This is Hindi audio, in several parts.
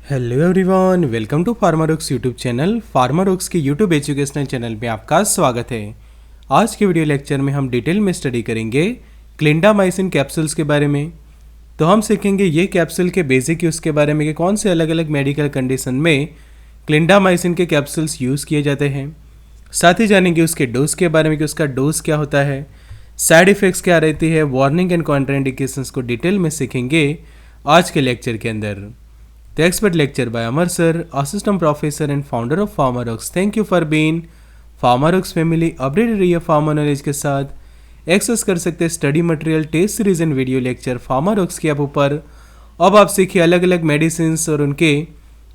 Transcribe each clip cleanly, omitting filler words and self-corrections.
Hello everyone, welcome to Pharmarox YouTube channel. Pharmarox के यूट्यूब एजुकेशनल चैनल में आपका स्वागत है। आज के वीडियो लेक्चर में हम डिटेल में स्टडी करेंगे क्लिंडामाइसिन कैप्सूल्स के बारे में। तो हम सीखेंगे ये कैप्सूल के बेसिक यूज़ के बारे में कि कौन से अलग अलग मेडिकल कंडीशन में क्लिंडामाइसिन के कैप्सूल्स यूज़ किए जाते हैं। साथ ही जानेंगे उसके डोज के बारे में कि उसका डोज क्या होता है, साइड इफ़ेक्ट्स क्या रहती है, वार्निंग एंड कॉन्ट्राइंडिकेशंस को डिटेल में सीखेंगे आज के लेक्चर के अंदर। The expert lecture by Amar sir, assistant professor and founder of Pharmarox. Thank you for being Pharmarox family. Updated रहिए फार्मा नॉलेज के साथ। एक्सेस कर सकते हैं study material, test series and video lecture Pharmarox के ऐप ऊपर। अब आप सीखिए अलग अलग मेडिसिन और उनके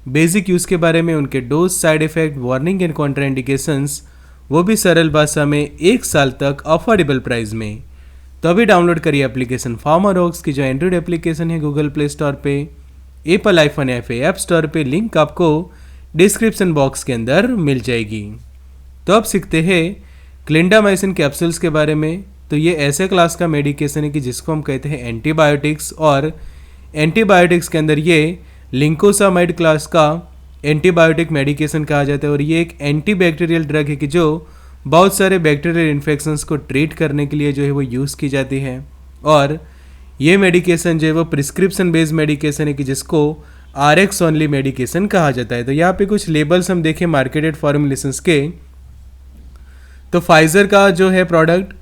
बेसिक यूज़ के बारे में, उनके dose, side effect, warning and contraindications, वो भी सरल भाषा में 1 साल तक अफोर्डेबल प्राइस में। तो अभी डाउनलोड करिए एप्लीकेशन Pharmarox की, जो एंड्रॉइड एप्लीकेशन है गूगल प्ले स्टोर पे, एप्पल आईफोन ऐप स्टोर पे। लिंक आपको डिस्क्रिप्शन बॉक्स के अंदर मिल जाएगी। तो अब सीखते हैं क्लिंडामाइसिन कैप्सूल्स के बारे में। तो ये ऐसे क्लास का मेडिकेशन है कि जिसको हम कहते हैं एंटीबायोटिक्स, और एंटीबायोटिक्स के अंदर ये लिंकोसामाइड क्लास का एंटीबायोटिक मेडिकेशन कहा जाता है। और ये एक एंटीबैक्टीरियल ड्रग है कि जो बहुत सारे बैक्टीरियल इन्फेक्शंस को ट्रीट करने के लिए जो है वो यूज़ की जाती है। और ये मेडिकेशन जो है वो प्रिस्क्रिप्शन बेस्ड मेडिकेशन है कि जिसको RX ओनली मेडिकेशन कहा जाता है। तो यहाँ पे कुछ लेबल्स हम देखें मार्केटेड फॉर्मुलेशंस के। तो फाइजर का जो है प्रोडक्ट,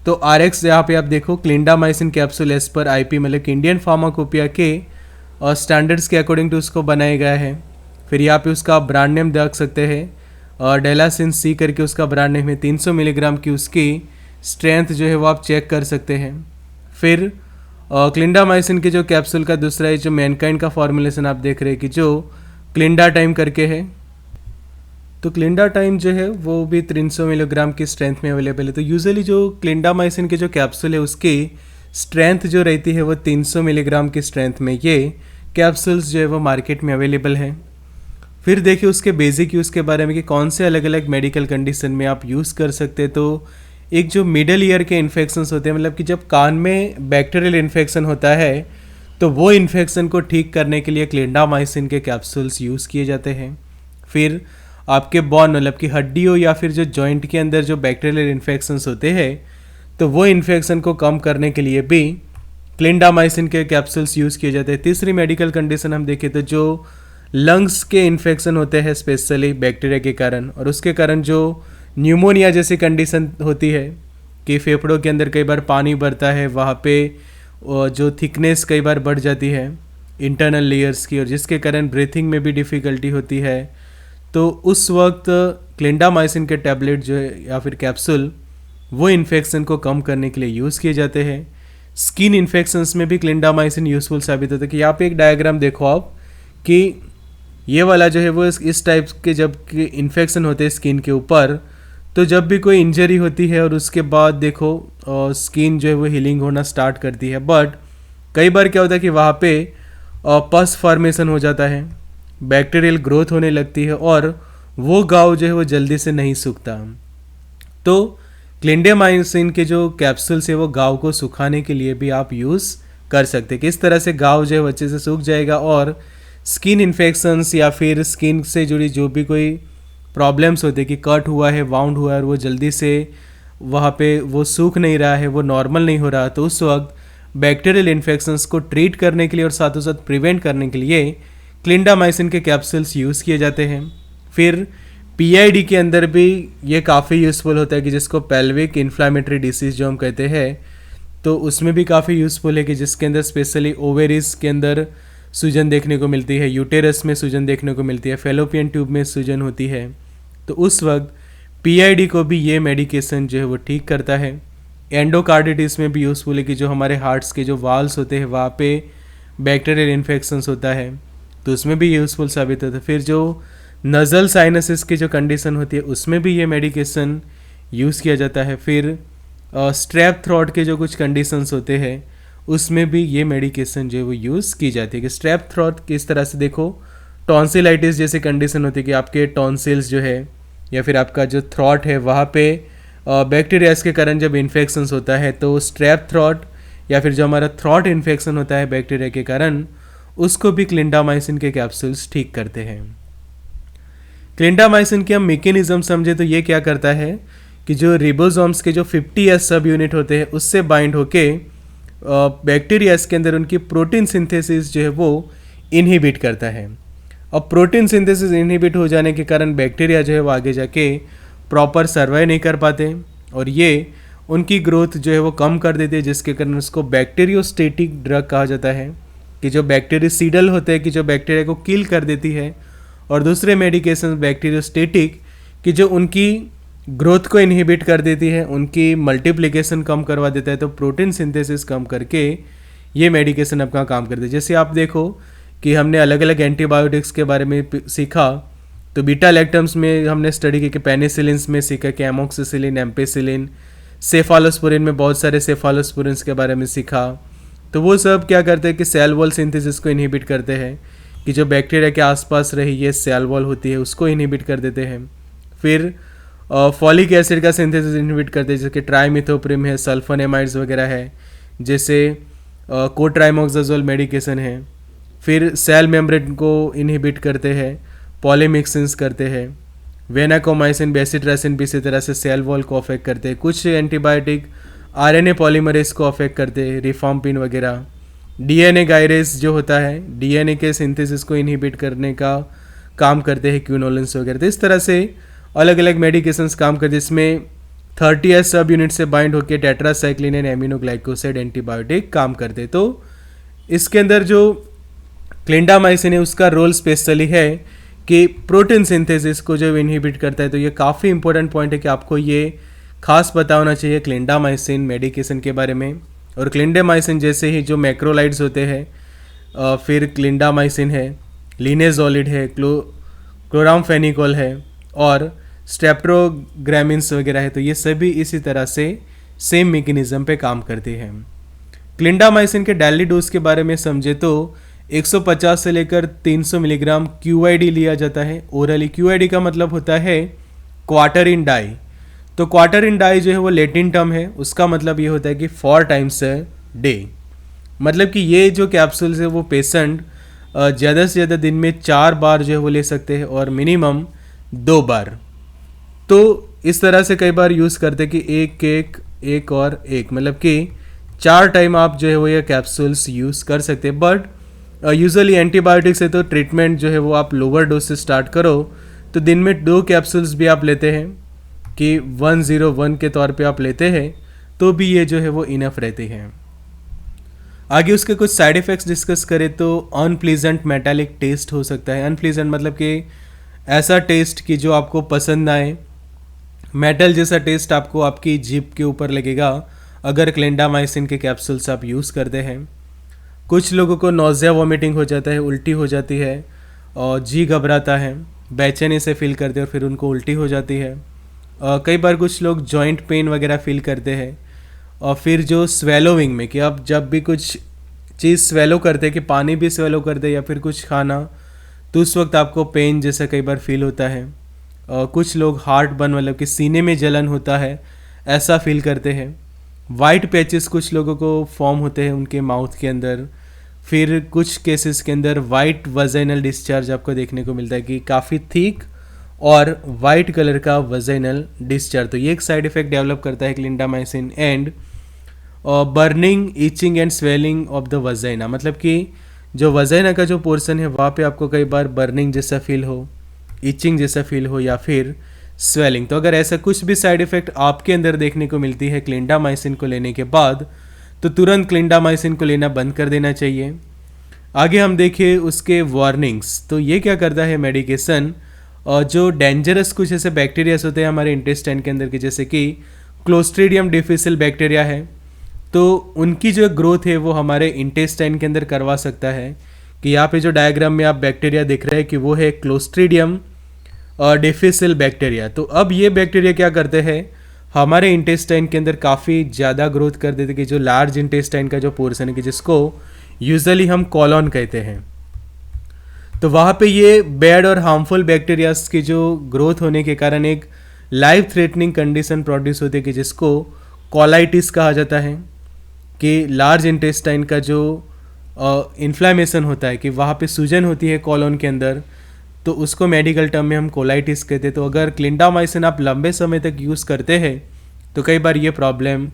तो RX यहाँ पे आप देखो clindamycin capsule as per IP, मतलब कि इंडियन फार्माकोपिया के और स्टैंडर्ड्स के अकॉर्डिंग टू उसको बनाया गया है। फिर यहाँ पे उसका ब्रांड नेम देख सकते हैं, और डेलासिन C करके उसका ब्रांड नेम है। 300 मिलीग्राम की उसकी स्ट्रेंथ जो है वो आप चेक कर सकते हैं। फिर क्लिंडामाइसिन के जो कैप्सूल का दूसरा है, जो मैनकाइंड का फॉर्मुलेशन आप देख रहे हैं कि जो क्लिंडा टाइम करके है। तो क्लिंडा टाइम जो है वो भी 300 मिलीग्राम की स्ट्रेंथ में अवेलेबल है। तो यूजुअली जो क्लिंडामाइसिन के जो कैप्सूल है उसकी स्ट्रेंथ जो रहती है वो 300 मिलीग्राम की स्ट्रेंथ में ये कैप्सूल्स जो है वो मार्केट में अवेलेबल है। फिर देखिए उसके बेसिक यूज़ के बारे में कि कौन से अलग अलग मेडिकल कंडीशन में आप यूज़ कर सकते हैं। तो एक जो मिडल ईयर के इन्फेक्शंस होते हैं, मतलब कि जब कान में बैक्टीरियल इन्फेक्शन होता है, तो वो इन्फेक्शन को ठीक करने के लिए क्लिंडामाइसिन के कैप्सूल्स यूज़ किए जाते हैं। फिर आपके बोन, मतलब कि हड्डियों या फिर जो जॉइंट के अंदर जो बैक्टीरियल इन्फेक्शंस होते हैं, तो वो इन्फेक्शन को कम करने के लिए भी क्लिंडामाइसिन के कैप्सूल्स यूज़ किए जाते हैं। तीसरी मेडिकल कंडीशन हम देखें तो जो लंग्स के इन्फेक्शन होते हैं स्पेशली बैक्टीरिया के कारण, और उसके कारण जो न्यूमोनिया जैसी कंडीशन होती है कि फेफड़ों के अंदर कई बार पानी भरता है, वहाँ पे जो थिकनेस कई बार बढ़ जाती है इंटरनल लेयर्स की, और जिसके कारण ब्रीथिंग में भी डिफ़िकल्टी होती है। तो उस वक्त क्लिंडामाइसिन के टैबलेट जो है या फिर कैप्सूल वो इन्फेक्शन को कम करने के लिए यूज़ किए जाते हैं। स्किन इन्फेक्शंस में भी क्लिंडामाइसिन यूज़फुल साबित होता है। कि यहाँ पे एक डायग्राम देखो आप कि ये वाला जो है वो इस टाइप के जब इन्फेक्शन होते हैं स्किन के ऊपर, तो जब भी कोई इंजरी होती है और उसके बाद देखो स्किन जो है वो हीलिंग होना स्टार्ट करती है, बट कई बार क्या होता है कि वहाँ पे पस फॉर्मेशन हो जाता है, बैक्टीरियल ग्रोथ होने लगती है, और वो घाव जो है वो जल्दी से नहीं सूखता। तो क्लिंडामाइसिन के जो कैप्सूल्स है वो घाव को सुखाने के लिए भी आप यूज़ कर सकते हैं। किस तरह से घाव जो है अच्छे से सूख जाएगा, और स्किन इन्फेक्शंस या फिर स्किन से जुड़ी जो भी कोई प्रॉब्लम्स होते हैं कि कट हुआ है, वाउंड हुआ है, और वो जल्दी से वहाँ पे वो सूख नहीं रहा है, वो नॉर्मल नहीं हो रहा, तो उस वक्त बैक्टीरियल इन्फेक्शंस को ट्रीट करने के लिए और साथों साथ प्रिवेंट करने के लिए क्लिंडामाइसिन के कैप्सूल्स यूज़ किए जाते हैं। फिर PID के अंदर भी ये काफ़ी यूज़फुल होता है कि जिसको पेल्विक इन्फ्लामेटरी डिसीज़ जो हम कहते हैं, तो उसमें भी काफ़ी यूज़फुल है कि जिसके अंदर स्पेशली ओवेरीज के अंदर सूजन देखने को मिलती है, यूटेरस में सूजन देखने को मिलती है, फेलोपियन ट्यूब में सूजन होती है। तो उस वक्त PID को भी ये मेडिकेशन जो है वो ठीक करता है। एंडोकार्डिटिस में भी यूज़फुल है कि जो हमारे हार्ट्स के जो वाल्स होते हैं वहाँ पे बैक्टीरियल इन्फेक्शंस होता है, तो उसमें भी यूज़फुल साबित होता है। फिर जो नज़ल साइनसिस की जो कंडीशन होती है उसमें भी ये मेडिकेशन यूज़ किया जाता है। फिर स्ट्रेप थ्रोट के जो कुछ कंडीशंस होते हैं उसमें भी ये मेडिकेशन जो है वो यूज़ की जाती है। कि स्ट्रेप थ्रोट किस तरह से, देखो टॉन्सिलाइटिस जैसी कंडीशन होती है कि आपके टॉन्सिल्स जो है या फिर आपका जो थ्रोट है वहाँ पे बैक्टीरियाज के कारण जब इन्फेक्शंस होता है, तो स्ट्रेप थ्रोट या फिर जो हमारा थ्रोट इन्फेक्शन होता है बैक्टीरिया के कारण, उसको भी क्लिंडामाइसिन के कैप्सूल्स ठीक करते हैं। क्लिंडामाइसिन की हम मैकेनिज्म समझे तो ये क्या करता है कि जो रिबोसोम्स के जो 50S सब यूनिट होते हैं उससे बाइंड होके बैक्टीरियाज के अंदर उनकी प्रोटीन सिंथेसिस जो है वो इनहिबिट करता है। अब प्रोटीन सिंथेसिस इनहिबिट हो जाने के कारण बैक्टीरिया जो है वो आगे जाके प्रॉपर सर्वाइव नहीं कर पाते और ये उनकी ग्रोथ जो है वो कम कर देती है, जिसके कारण उसको बैक्टीरियोस्टेटिक ड्रग कहा जाता है कि जो बैक्टीरियोसीडल होते हैं कि जो बैक्टीरिया को किल कर देती है, और दूसरे मेडिकेशन बैक्टीरियोस्टेटिक कि जो उनकी ग्रोथ को इनहिबिट कर देती है, उनकी मल्टीप्लिकेशन कम करवा देता है, तो प्रोटीन सिंथेसिस कम करके ये मेडिकेशन अपना काम करते हैं। जैसे आप देखो कि हमने अलग अलग एंटीबायोटिक्स के बारे में सीखा, तो बीटा लैक्टम्स में हमने स्टडी की कि पेनिसिलिन्स में सीखा कि एमोक्सिसिलिन, एम्पेसिलिन, सेफालोस्पोरिन में बहुत सारे सेफालोस्पोरिन्स के बारे में सीखा। तो वो सब क्या करते हैं कि सेल वॉल सिंथेसिस को इनहिबिट करते हैं कि जो बैक्टीरिया के आसपास रही ये सेल वॉल होती है उसको इनहिबिट कर देते हैं। फिर फॉलिक एसिड का सिंथेसिस इनहिबिट करते हैं, जैसे कि ट्राइमिथोप्रिम है, सल्फोनेमाइड्स वगैरह है, जैसे कोट्राइमोक्साजोल मेडिकेशन है। फिर सेल मेम्ब्रेन को इनहिबिट करते हैं, पॉलीमिक्सिन्स करते हैं, वेनाकोमाइसिन, बेसिट्रासिन भी इसी तरह से सेल वॉल को अफेक्ट करते हैं। कुछ एंटीबायोटिक आरएनए पॉलीमरेज को अफेक्ट करते हैं, रिफॉर्मपिन वगैरह। डीएनए गायरेज जो होता है डीएनए के सिंथेसिस को इनहिबिट करने का काम करते हैं, क्विनोलिन्स वगैरह। तो इस तरह से अलग अलग मेडिकेशंस काम करते हैं, जिसमें 30S सब यूनिट से बाइंड होकर टेट्रासाइक्लिन एंड एमिनोग्लाइकोसाइड एंटीबायोटिक काम करते हैं। तो इसके अंदर जो क्लिंडामाइसिन है उसका रोल स्पेशली है कि प्रोटीन सिंथेसिस को जो इनहिबिट करता है। तो ये काफ़ी इंपॉर्टेंट पॉइंट है कि आपको ये खास पता होना चाहिए क्लिंडामाइसिन मेडिकेशन के बारे में। और क्लिंडामाइसिन जैसे ही जो मैक्रोलाइड्स होते हैं, फिर क्लिंडामाइसिन है, लिनेजोलिड है, क्लोरामफेनिकोल है और स्ट्रेप्टोग्रामिन्स वगैरह है, तो ये सभी इसी तरह से सेम मैकेनिज्म पे काम करते हैं। क्लिंडामाइसिन के डेली डोज के बारे में समझे तो 150 से लेकर 300 मिलीग्राम QID लिया जाता है ओरली। QID का मतलब होता है क्वार्टर इन डाई। तो क्वार्टर इन डाई जो है वो लैटिन टर्म है, उसका मतलब ये होता है कि 4 टाइम्स अ डे। मतलब कि ये जो कैप्सूल्स है वो पेशेंट ज़्यादा से ज़्यादा दिन में 4 बार जो है वो ले सकते हैं और मिनिमम 2 बार। तो इस तरह से कई बार यूज़ करते कि एक और एक, मतलब कि 4 टाइम आप जो है वो ये कैप्सूल्स यूज़ कर सकते हैं। बट यूजुअली एंटीबायोटिक्स है तो ट्रीटमेंट जो है वो आप लोअर डोज से स्टार्ट करो, तो दिन में 2 कैप्सूल्स भी आप लेते हैं कि 101 के तौर पे आप लेते हैं तो भी ये जो है वो इनफ रहते हैं। आगे उसके कुछ साइड इफ़ेक्ट्स डिस्कस करें तो अनप्लीजेंट मेटालिक टेस्ट हो सकता है। अनप्लीजेंट मतलब कि ऐसा टेस्ट कि जो आपको पसंद ना आए, मेटल जैसा टेस्ट आपको आपकी जीभ के ऊपर लगेगा अगर क्लिंडामाइसिन के कैप्सूल्स आप यूज़ करते हैं। कुछ लोगों को नोज़िया वॉमिटिंग हो जाता है, उल्टी हो जाती है और जी घबराता है, बेचैनी से फील करते हैं और फिर उनको उल्टी हो जाती है। कई बार कुछ लोग जॉइंट पेन वगैरह फील करते हैं। और फिर जो स्वेलोइंग में कि आप जब भी कुछ चीज़ स्वेलो करते हैं कि पानी भी स्वेलो करते हैं या फिर कुछ खाना, तो उस वक्त आपको पेन जैसा कई बार फील होता है। कुछ लोग हार्ट बर्न मतलब कि सीने में जलन होता है ऐसा फील करते हैं। वाइट पैचेस कुछ लोगों को फॉर्म होते हैं उनके माउथ के अंदर। फिर कुछ केसेस के अंदर वाइट वजाइनल डिस्चार्ज आपको देखने को मिलता है कि काफ़ी थिक और वाइट कलर का वजाइनल डिस्चार्ज। तो ये एक साइड इफेक्ट डेवलप करता है clindamycin. And burning, itching and swelling of the vagina, मतलब कि जो वजाइना का जो पोर्शन है वहाँ पे आपको कई बार बर्निंग जैसा फील हो, ईचिंग जैसा फील हो या फिर स्वेलिंग। तो अगर ऐसा कुछ भी साइड इफेक्ट आपके अंदर देखने को मिलती है क्लिंडामाइसिन को लेने के बाद, तो तुरंत क्लिंडामाइसिन को लेना बंद कर देना चाहिए। आगे हम देखिए उसके वार्निंग्स। तो ये क्या करता है मेडिकेशन, और जो डेंजरस कुछ ऐसे बैक्टीरियाज होते हैं हमारे इंटेस्टाइन के अंदर के, जैसे कि क्लोस्ट्रीडियम डिफिसिल बैक्टीरिया है, तो उनकी जो ग्रोथ है वो हमारे इंटेस्टाइन के अंदर करवा सकता है। कि यहाँ पे जो डायग्राम में आप बैक्टीरिया देख रहे हैं कि वो है क्लोस्ट्रीडियम डिफिसिल बैक्टीरिया। तो अब ये बैक्टीरिया क्या करते हैं, हमारे इंटेस्टाइन के अंदर काफ़ी ज़्यादा ग्रोथ कर देते कि जो लार्ज इंटेस्टाइन का जो पोर्शन है कि जिसको यूजुअली हम कॉलोन कहते हैं, तो वहाँ पे ये बैड और हार्मफुल बैक्टीरियाज की जो ग्रोथ होने के कारण एक लाइफ थ्रेटनिंग कंडीशन प्रोड्यूस होती है कि जिसको कोलाइटिस कहा जाता है। कि लार्ज इंटेस्टाइन का जो इन्फ्लामेशन होता है, कि वहाँ पे सूजन होती है कॉलोन के अंदर, तो उसको मेडिकल टर्म में हम कोलाइटिस कहते हैं। तो अगर क्लिंडामाइसिन आप लंबे समय तक यूज़ करते हैं तो कई बार ये प्रॉब्लम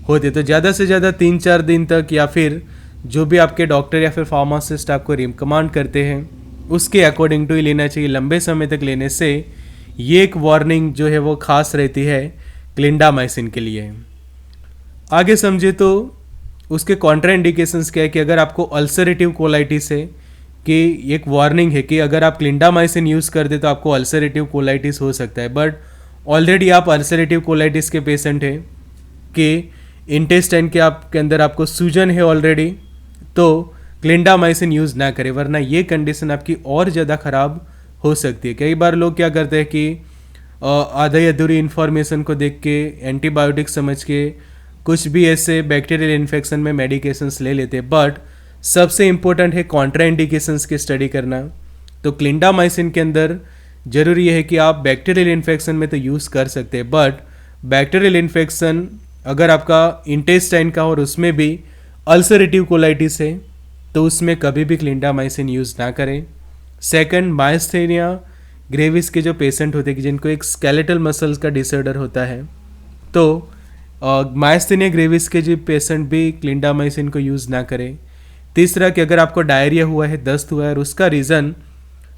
होती है। तो ज़्यादा से ज़्यादा 3-4 दिन तक, या फिर जो भी आपके डॉक्टर या फिर फार्मासिस्ट आपको रिकमेंड करते हैं उसके अकॉर्डिंग टू ही लेना चाहिए। लंबे समय तक लेने से ये एक वार्निंग जो है वो खास रहती है क्लिंडामाइसिन के लिए। आगे समझे तो उसके कॉन्ट्राइंडिकेशंस क्या है, कि अगर आपको अल्सरेटिव कोलाइटिस है, कि एक वार्निंग है कि अगर आप क्लिंडामाइसिन यूज़ कर दे तो आपको अल्सरेटिव कोलाइटिस हो सकता है। बट ऑलरेडी आप अल्सरेटिव कोलाइटिस के पेशेंट हैं, कि इंटेस्टाइन के आपके अंदर आपको सूजन है ऑलरेडी, तो क्लिंडामाइसिन यूज़ ना करें, वरना ये कंडीशन आपकी और ज़्यादा ख़राब हो सकती है। कई बार लोग क्या करते हैं कि आधी अधूरी इन्फॉर्मेशन को देख के, एंटीबायोटिक समझ के कुछ भी ऐसे बैक्टीरियल इन्फेक्शन में मेडिकेशंस ले लेते हैं। बट सबसे इम्पोर्टेंट है कॉन्ट्राइंडिकेशंस की स्टडी करना। तो क्लिंडामाइसिन के अंदर ज़रूरी है कि आप बैक्टीरियल इन्फेक्शन में तो यूज़ कर सकते हैं, बट बैक्टीरियल इन्फेक्शन अगर आपका इंटेस्टाइन का और उसमें भी अल्सरेटिव कोलाइटिस है तो उसमें कभी भी क्लिंडामाइसिन यूज़ ना करें। सेकंड, मायस्थेनिया ग्रेविस के जो पेशेंट होते हैं कि जिनको एक स्केलेटल मसल्स का डिसऑर्डर होता है, तो मायस्थेनिया ग्रेविस के जो पेशेंट भी क्लिंडामाइसिन को यूज़ ना करें। तीसरा, कि अगर आपको डायरिया हुआ है, दस्त हुआ है और उसका रीज़न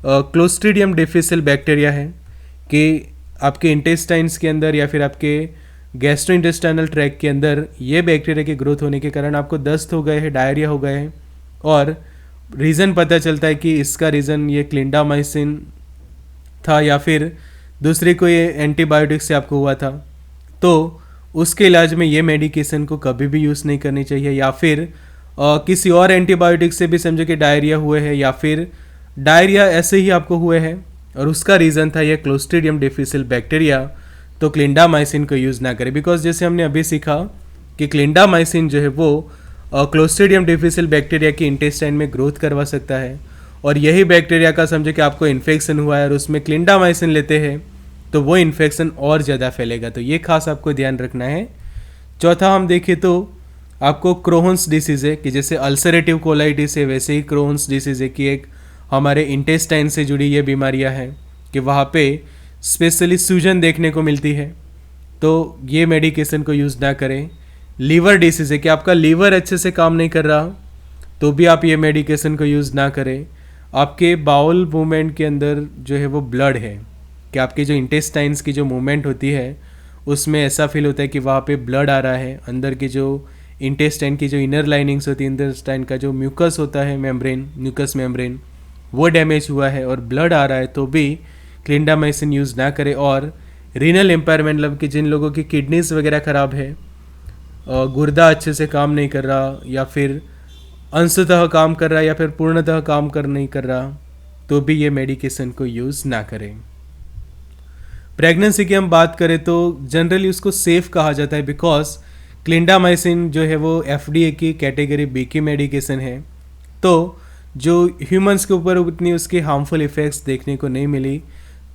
क्लोस्ट्रीडियम डिफिसिल बैक्टीरिया है, कि आपके इंटेस्टाइन्स के अंदर या फिर आपके गैस्ट्रोइंटेस्टाइनल ट्रैक के अंदर ये बैक्टीरिया की ग्रोथ होने के कारण आपको दस्त हो गए हैं, डायरिया हो गए हैं, और रीज़न पता चलता है कि इसका रीज़न ये क्लिंडामाइसिन था या फिर दूसरी कोई एंटीबायोटिक से आपको हुआ था, तो उसके इलाज में ये मेडिकेशन को कभी भी यूज़ नहीं करनी चाहिए। या फिर किसी और एंटीबायोटिक से भी समझो कि डायरिया हुए हैं, या फिर डायरिया ऐसे ही आपको हुए हैं और उसका रीज़न था ये क्लोस्ट्रीडियम डिफिसिल बैक्टीरिया, तो क्लिंडामाइसिन को यूज़ ना करें। बिकॉज जैसे हमने अभी सीखा कि क्लिंडामाइसिन जो है वो क्लोस्ट्रीडियम डिफिसिल बैक्टीरिया की इंटेस्टाइन में ग्रोथ करवा सकता है, और यही बैक्टीरिया का समझो कि आपको इन्फेक्शन हुआ है और उसमें क्लिंडामाइसिन लेते हैं तो वो इन्फेक्शन और ज़्यादा फैलेगा। तो ये खास आपको ध्यान रखना है। चौथा, हम देखें तो आपको क्रोहन्स डिसीज़ है, कि जैसे अल्सरेटिव कोलाइटिस है वैसे ही क्रोहन्स डिसीज़ है, कि एक हमारे इंटेस्टाइन से जुड़ी ये बीमारियां हैं कि वहाँ पे स्पेशली सूजन देखने को मिलती है, तो ये मेडिकेशन को यूज़ ना करें। लीवर डिसीज़ है, कि आपका लीवर अच्छे से काम नहीं कर रहा तो भी आप ये मेडिकेशन को यूज़ ना करें। आपके बाउल मूवमेंट के अंदर जो है वो ब्लड है, कि आपके जो इंटेस्टाइन्स की जो मूवमेंट होती है उसमें ऐसा फील होता है कि वहाँ पे ब्लड आ रहा है, अंदर की जो इंटेस्टाइन की जो इनर लाइनिंग्स होती है, इंटेस्टाइन का जो म्यूकस होता है, मेम्ब्रेन, म्यूकस मेम्ब्रेन, वो डैमेज हुआ है और ब्लड आ रहा है तो भी क्लिंडामाइसिन यूज़ ना करें। और रीनल एम्पायरमेंट, मतलब कि जिन लोगों की किडनीज वगैरह ख़राब है, गुर्दा अच्छे से काम नहीं कर रहा या फिर अंशतः काम कर रहा है या फिर पूर्णतः काम कर नहीं कर रहा, तो भी ये मेडिकेशन को यूज़ ना करें। प्रेगनेंसी की हम बात करें तो जनरली उसको सेफ़ कहा जाता है, बिकॉज क्लिंडामाइसिन जो है वो FDA की कैटेगरी B की मेडिकेशन है, तो जो ह्यूमंस के ऊपर उतनी उसके हार्मफुल इफ़ेक्ट्स देखने को नहीं मिली,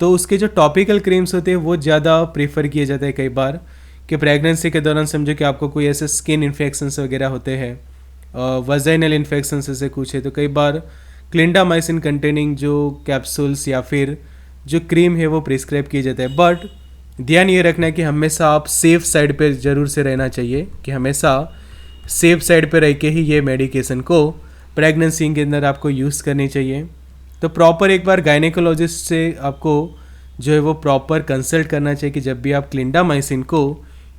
तो उसके जो टॉपिकल क्रीम्स होते हैं वो ज़्यादा प्रीफर किए जाते हैं कई बार, कि प्रेगनेंसी के दौरान समझो कि आपको कोई ऐसे स्किन इन्फेक्शंस वगैरह होते हैं, वजाइनल इन्फेक्शंस ऐसे कुछ है, तो कई बार क्लिंडामाइसिन कंटेनिंग जो कैप्सूल्स या फिर जो क्रीम है वो प्रिस्क्राइब किए जाते हैं। बट ध्यान ये रखना है कि हमेशा आप सेफ साइड पर ज़रूर से रहना चाहिए, कि हमेशा सेफ साइड पर रह के ही ये मेडिकेशन को प्रेगनेंसी के अंदर आपको यूज़ करनी चाहिए। तो प्रॉपर एक बार गायनेकोलॉजिस्ट से आपको जो है वो प्रॉपर कंसल्ट करना चाहिए कि जब भी आप क्लिंडामाइसिन को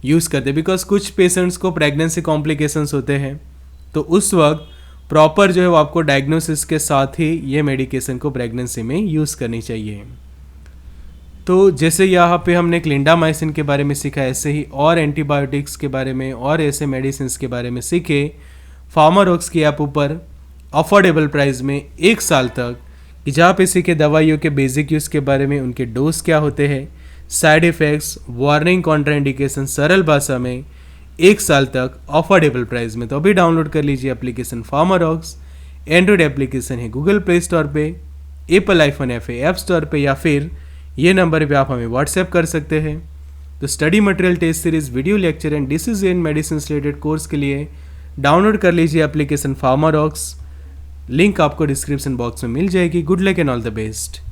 यूज़ करते हैं, बिकॉज कुछ पेशेंट्स को प्रेगनेंसी कॉम्प्लिकेशंस होते हैं, तो उस वक्त प्रॉपर जो है वो आपको डायग्नोसिस के साथ ही ये मेडिकेशन को प्रेगनेंसी में यूज़ करनी चाहिए। तो जैसे यहाँ पे हमने क्लिंडामाइसिन के बारे में सीखा, ऐसे ही और एंटीबायोटिक्स के बारे में और ऐसे मेडिसिन के बारे में सीखे फार्मारॉक्स की ऐप ऊपर अफोर्डेबल प्राइस में 1 साल तक, कि जहाँ पे सीखे दवाइयों के बेसिक यूज़ के बारे में, उनके डोज क्या होते हैं, साइड इफ़ेक्ट्स, वार्निंग, कॉन्ट्राइंडिकेशन, सरल भाषा में 1 साल तक अफोर्डेबल प्राइस में। तो अभी डाउनलोड कर लीजिए एप्लीकेशन फार्मारॉक्स। एंड्रॉयड एप्लीकेशन है गूगल प्ले स्टोर पे, एप्पल आईफोन ऐप स्टोर पे, या फिर ये नंबर पे आप हमें व्हाट्सएप कर सकते हैं। तो study material, test series, video lecture and disease and medicine related course के लिए डाउनलोड कर लीजिए एप्लीकेशन फार्मारॉक्स। लिंक आपको डिस्क्रिप्शन बॉक्स में मिल जाएगी। Good luck and all the best.